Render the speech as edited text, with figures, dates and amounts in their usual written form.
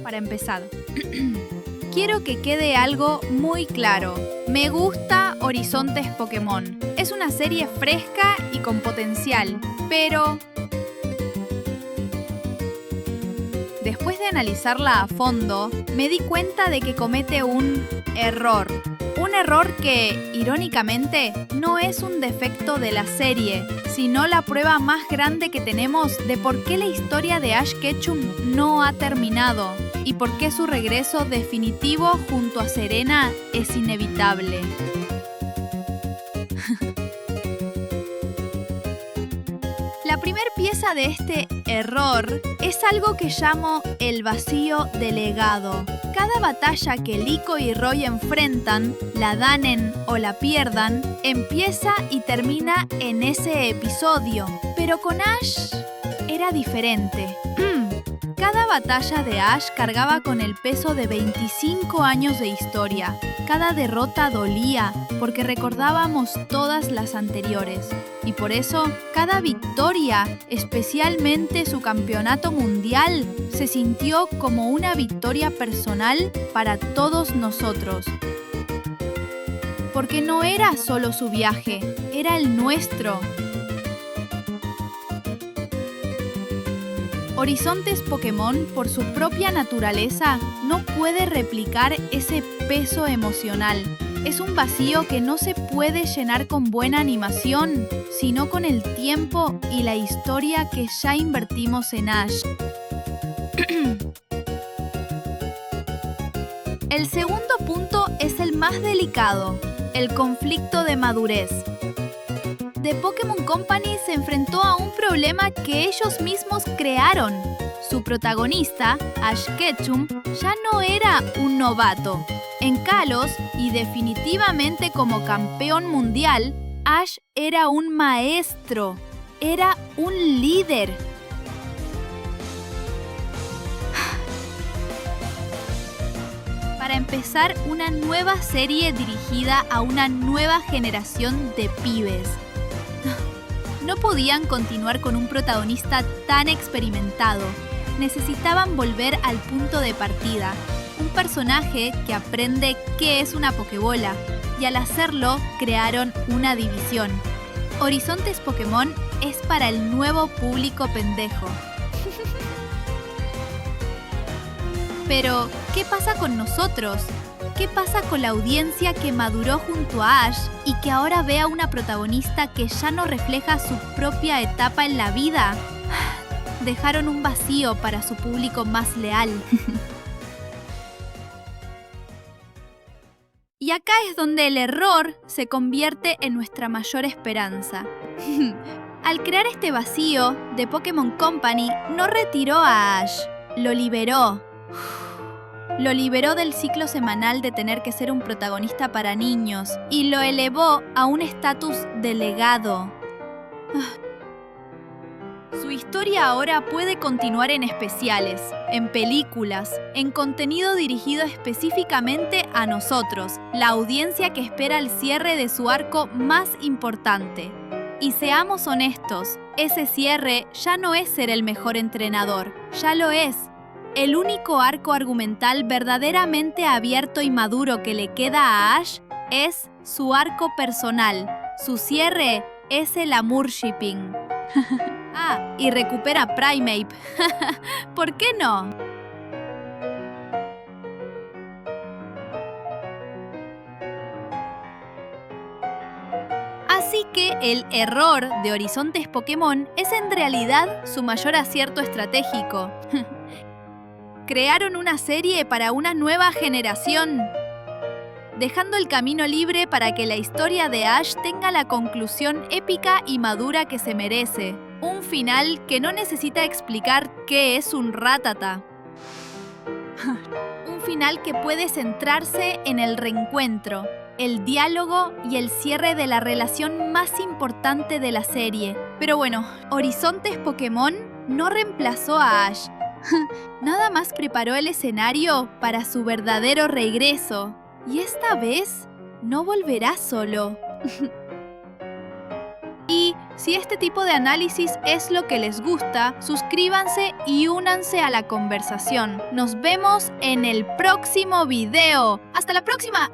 Para empezar, quiero que quede algo muy claro. Me gusta Horizontes Pokémon. Es una serie fresca y con potencial, pero después de analizarla a fondo, me di cuenta de que comete un error. Un error que, irónicamente, no es un defecto de la serie, sino la prueba más grande que tenemos de por qué la historia de Ash Ketchum no ha terminado y por qué su regreso definitivo junto a Serena es inevitable. La primera pieza de este error es algo que llamo el vacío de legado. Cada batalla que Liko y Roy enfrentan, la ganen o la pierdan, empieza y termina en ese episodio. Pero con Ash era diferente. Cada batalla de Ash cargaba con el peso de 25 años de historia. Cada derrota dolía porque recordábamos todas las anteriores. Y por eso, cada victoria, especialmente su campeonato mundial, se sintió como una victoria personal para todos nosotros. Porque no era solo su viaje, era el nuestro. Horizontes Pokémon, por su propia naturaleza, no puede replicar ese peso emocional. Es un vacío que no se puede llenar con buena animación, sino con el tiempo y la historia que ya invertimos en Ash. El segundo punto es el más delicado, el conflicto de madurez. The Pokémon Company se enfrentó a un problema que ellos mismos crearon. Su protagonista, Ash Ketchum, ya no era un novato. En Kalos, y definitivamente como campeón mundial, Ash era un maestro, era un líder. Para empezar una nueva serie dirigida a una nueva generación de pibes. No podían continuar con un protagonista tan experimentado. Necesitaban volver al punto de partida. Un personaje que aprende qué es una Pokébola. Y al hacerlo, crearon una división. Horizontes Pokémon es para el nuevo público pendejo. Pero, ¿qué pasa con nosotros? ¿Qué pasa con la audiencia que maduró junto a Ash y que ahora ve a una protagonista que ya no refleja su propia etapa en la vida? Dejaron un vacío para su público más leal. Y acá es donde el error se convierte en nuestra mayor esperanza. Al crear este vacío, The Pokémon Company no retiró a Ash, lo liberó. Lo liberó del ciclo semanal de tener que ser un protagonista para niños y lo elevó a un estatus de legado. Su historia ahora puede continuar en especiales, en películas, en contenido dirigido específicamente a nosotros, la audiencia que espera el cierre de su arco más importante. Y seamos honestos, ese cierre ya no es ser el mejor entrenador, ya lo es. El único arco argumental verdaderamente abierto y maduro que le queda a Ash es su arco personal. Su cierre es el Amour Shipping. Y recupera Primeape. ¿Por qué no? Así que el error de Horizontes Pokémon es en realidad su mayor acierto estratégico. Crearon una serie para una nueva generación, dejando el camino libre para que la historia de Ash tenga la conclusión épica y madura que se merece. Un final que no necesita explicar qué es un Rattata. Un final que puede centrarse en el reencuentro, el diálogo y el cierre de la relación más importante de la serie. Pero bueno, Horizontes Pokémon no reemplazó a Ash. Nada más preparó el escenario para su verdadero regreso. Y esta vez no volverá solo. Y Si este tipo de análisis es lo que les gusta, suscríbanse y únanse a la conversación. Nos vemos en el próximo video. ¡Hasta la próxima!